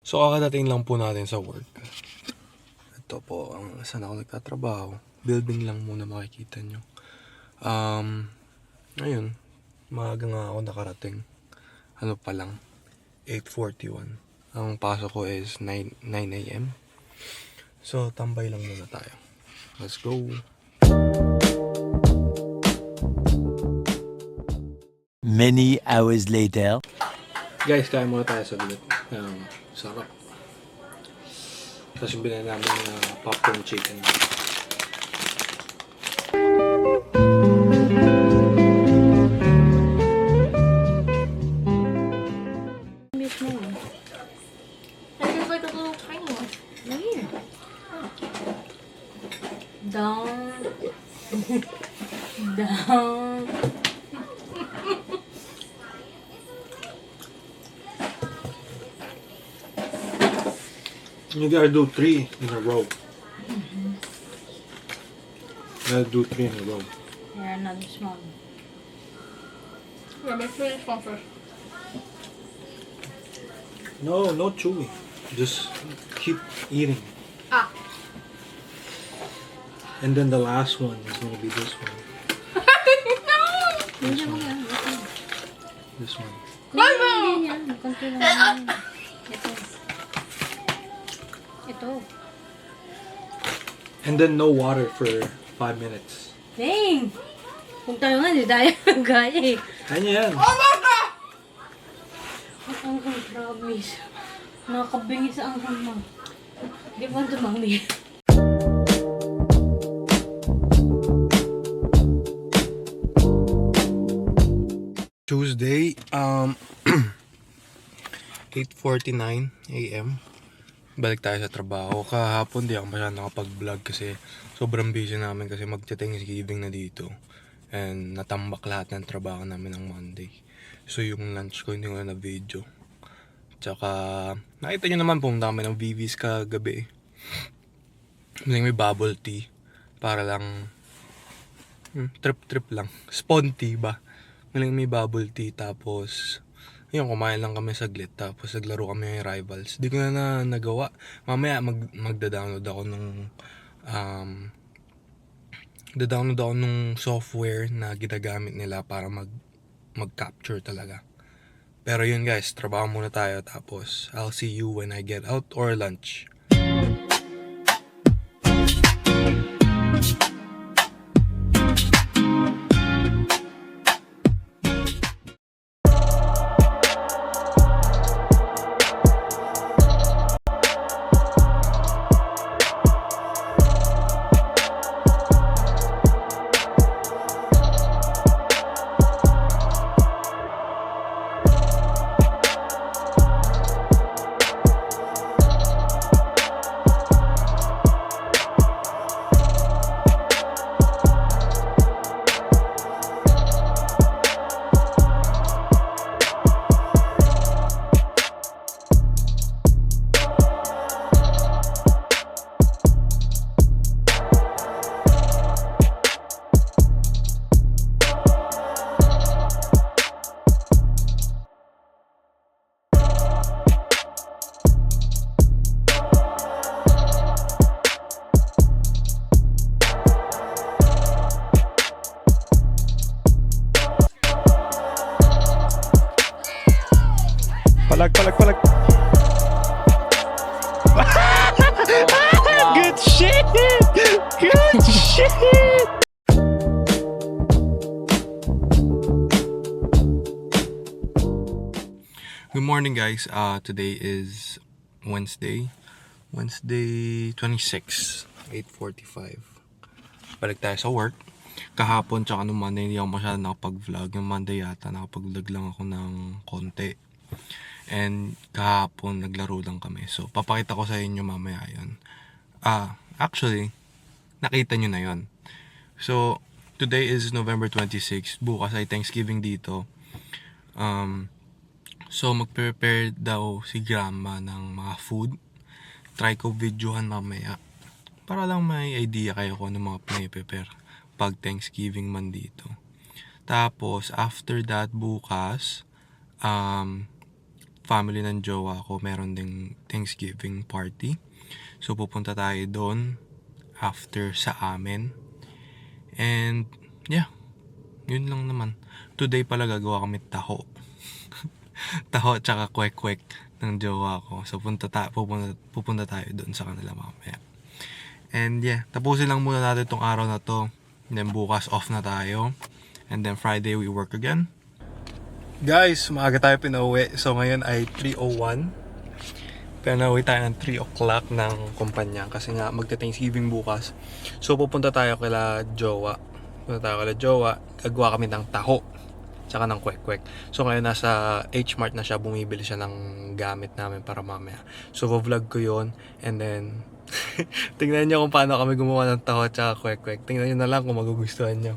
So kakadating lang po natin sa work. Ito po ang saan ako nagtatrabaho. Building lang muna makikita nyo. Ayun, maaga nga ako nakarating. Ano pa lang, 8:41. Ang pasok ko is 9 a.m. So tambay lang muna tayo. Let's go. Many hours later. Guys, kain muna tayo sa bilit. Sarap. Tapos yung binili namin na popcorn chicken. That is like a little tiny one. Right here. Down. Down. You gotta do 3 in a row. You gotta do 3 in a row. Yeah, another small one. Yeah, make sure this one first. No, no chewing. Just keep eating. Ah. And then the last one is gonna be this one. This one. This one. Ito. And then no water for 5 minutes. Dang! Kung tayo nga, hindi tayo gaya eh. Kanya yan. Ang promise. Nakakabingis ang hama. Di ba dumami? Tuesday, 8:49 a.m. Balik tayo sa trabaho. Kahapon di ako masyadong nakapag-vlog kasi sobrang busy namin kasi magte-Thanksgiving na dito. And natambak lahat ng trabaho namin ng Monday. So yung lunch ko hindi ko na video. Tsaka nakita nyo naman pumunta kami ng VV's kagabi. May bubble tea para lang trip lang. Spawn tea ba? May bubble tea tapos yun, kumain lang kami saglit tapos naglaro kami ng Rivals. Di ko na nagawa. Mamaya magda-download ako nung software na ginagamit nila para mag-capture talaga. Pero yun guys, trabaho muna tayo tapos I'll see you when I get out or lunch. Palag. Good shit! Good shit! Good morning guys. Today is Wednesday 26, 8:45. Balik tayo sa work. Kahapon tsaka nung Monday hindi ako masyadong nakapag-vlog. Yung Monday yata nakapag-vlog lang ako ng konti. And kahapon naglaro lang kami. So papakita ko sa inyo mamaya yun. Actually, nakita nyo na yun. So today is November 26. Bukas ay Thanksgiving dito. So mag-prepare daw si grandma ng mga food. Try ko videohan mamaya para lang may idea kayo kung ano mga pinaprepare pag Thanksgiving man dito. Tapos after that bukas family ng jowa ko, meron ding Thanksgiving party. So pupunta tayo doon after sa amin. And yeah, yun lang naman. Today pala gagawa kami taho. Taho tsaka kwek-kwek ng jowa ko. So pupunta tayo doon sa kanila mamaya. And yeah, tapusin lang muna natin tong araw na to. And then bukas off na tayo. And then Friday we work again. Guys, maaga tayo pinauwi. So ngayon ay 3:01. Pinauwi tayo ng 3 o'clock ng kumpanya. Kasi nga magte-Thanksgiving bukas. So pupunta tayo kila jowa. Gagawa kami ng taho. Tsaka ng kwek-kwek. So ngayon nasa H-Mart na siya. Bumibili siya ng gamit namin para mamaya. So vlog ko yun. And then tingnan nyo kung paano kami gumawa ng taho tsaka kwek-kwek. Tingnan nyo na lang kung magugustuhan nyo.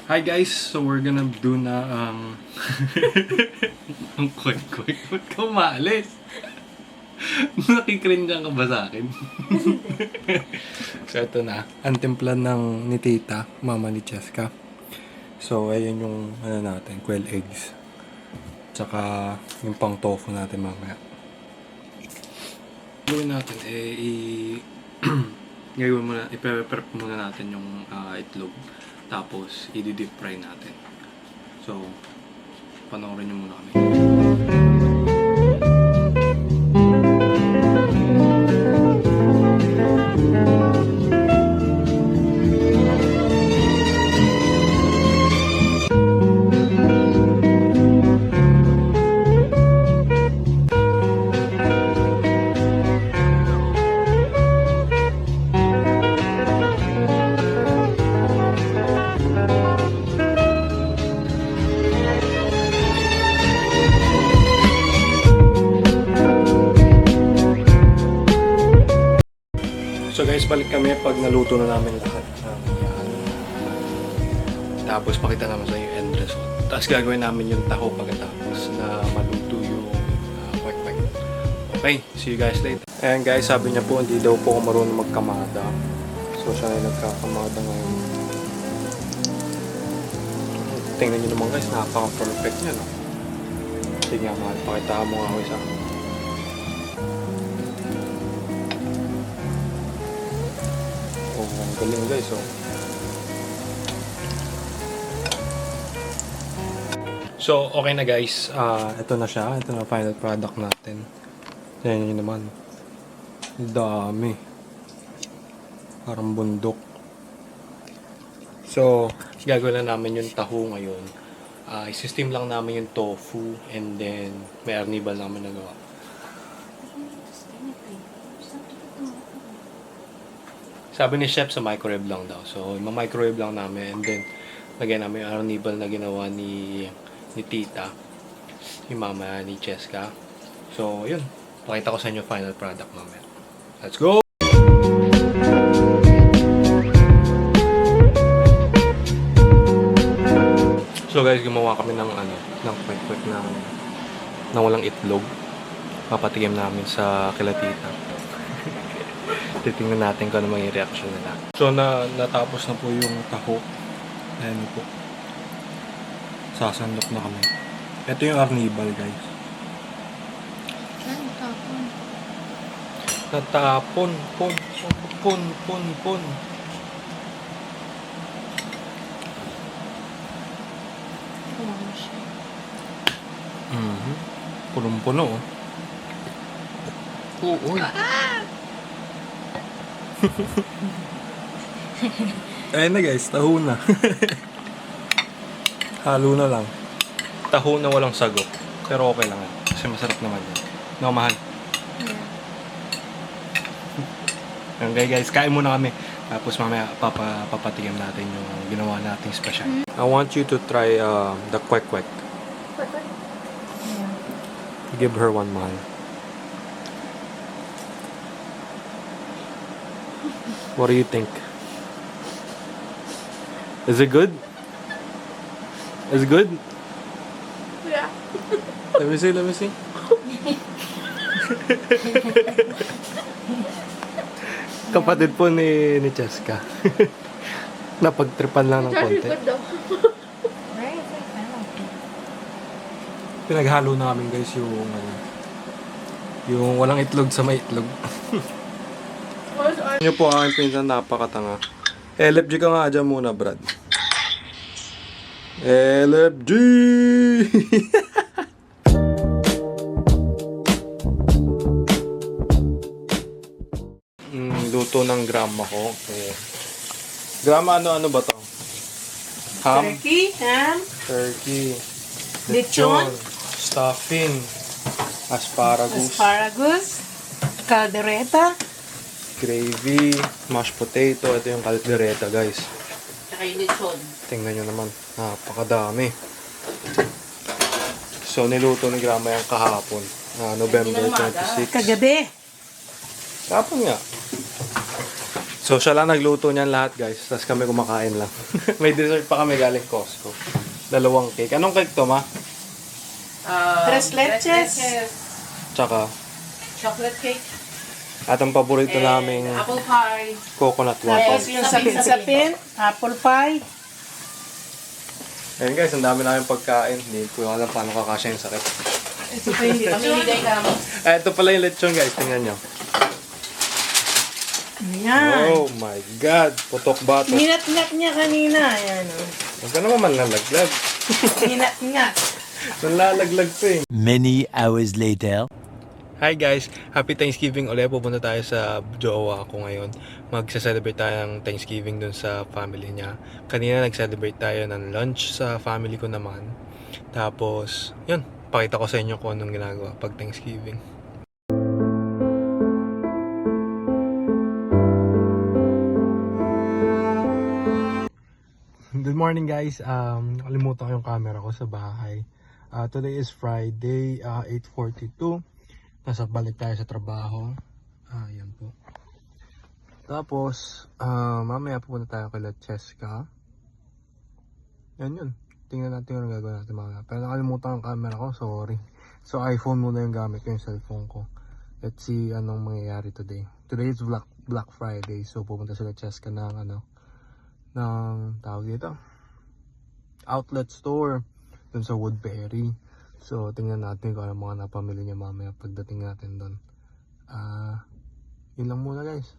Hi guys! So we're gonna do na ang kwek-kwek. Ba't ka umalis? Nakikringe ka ba sa akin? So ito na. Ang timpla ng ni tita, mama ni Cheska. So ayun yung natin, quail eggs. Tsaka yung pang tofu natin mamaya. Gawin natin ngayon muna, i-prep muna natin yung itlog. Tapos i-deep fry natin. So panoorin nyo muna kami. So guys, balik kami pag naluto na namin lahat ng yan. Tapos pakita naman sa yung end result. Tapos gagawin namin yung taho pagkatapos na maluto yung kwek-kwek. Okay, see you guys later. Ayan guys, sabi niya po hindi daw po ako marunong magkamada. So siya na nagkakamada ngayon. Tingnan niyo naman guys, napaka-perfect niya, no? Sige nga mahal, pakita mo nga ako isa. Ang galing guys, oh. So, okay na guys. Ito na siya. Ito na final product natin. Tignan nyo naman. Dami. Parang bundok. So, gagawin na namin yung taho ngayon. Isi-steam lang namin yung tofu. And then, may arnibal namin nagawa. Sabi ni chef sa microwave lang daw. So, ma-microwave lang namin. And then, lagyan namin yung arnibal na ginawa ni tita. Yung mama ni Cheska. So, yun. Pakita ko sa inyo final product mamaya. Let's go! So guys, gumawa kami ng kwek-kwek ng walang itlog. Papatikim namin sa kila tita. Titingnan natin kung ano yung reaction nila. So, natapos na po yung taho. Ayan po. Sasandok na kami. Ito yung arnibal, guys. Natapon. Pon. Punong-puno, oh. Oo, Ayun na guys, taho na. Halo na lang. Taho na walang sagok. Pero okay lang yan. Kasi masarap naman yan. No, mahal. Okay guys, kain muna kami. Tapos mamaya papatikim natin yung ginawa nating special. I want you to try the kwek-kwek. Give her one, mahal. What do you think? Is it good? Is it good? Yeah. Let me see. Kapatid po ni Cheska. Napagtripan lang ng konti. Pinaghalo namin guys yung walang itlog sa may itlog. Nyo po ang aking pinsan, napakatanga. LFG ka nga dyan muna, Brad. LFG! Luto ng grandma ko. Grandma, ano ba to? Ham? Turkey, ham, Turkey. Lechon. Stuffing. Asparagus. asparagus, caldereta, Gravy. Mashed potato. Ito yung caldereta, guys. saka yung lechon. Tingnan nyo naman. Napakadami. So, niluto ni grandma yung kahapon. November 26. Kagabi. Kahapon nga. So, siya lang nagluto niyan lahat, guys. Tapos kami kumakain lang. May dessert pa kami galing Costco. 2 cake. Anong cake to, ma? Tres leches. Tsaka, Chocolate cake. at ang paborito naming Apple pie. coconut Tapos waffle. yung sapin-sapin, apple pie. Ayun guys, ang dami namin pagkain. Hindi ko alam paano kakasya yung sakit. Ito pa yung pamimigay ka mo. Ito pala yung lechon, guys. Tingnan nyo. Ayan. Oh my God. Putok bato. Ninat-ngat niya kanina. Ayan o. Huwag ka naman manlalaglag. Ninat-ngat. Nanlalaglag to eh. Many hours later. Hi guys! Happy Thanksgiving ulit. Pupunta tayo sa jowa ko ngayon. Magsa-celebrate tayo ng Thanksgiving dun sa family niya. Kanina nag-celebrate tayo ng lunch sa family ko naman. Tapos, yun. Pakita ko sa inyo kung anong ginagawa pag Thanksgiving. Good morning guys. Nakalimutan ko yung camera ko sa bahay. Today is Friday, 8:42. Nasa balik tayo sa trabaho. Yan po. Tapos, mamaya pupunta tayo kay La Cheska. Yun. Tingnan natin yung gagawin natin mamaya. Pero nakalimutan yung camera ko, sorry. So, iPhone muna yung gamit ko, yung cellphone ko. Let's see anong mangyayari today. Today is Black Friday. So, pupunta sa La Cheska ng tawag dito, outlet store dun sa Woodbury. So, tingnan natin kung ano mga napamili niya mamaya pagdating natin doon. Yun lang muna guys.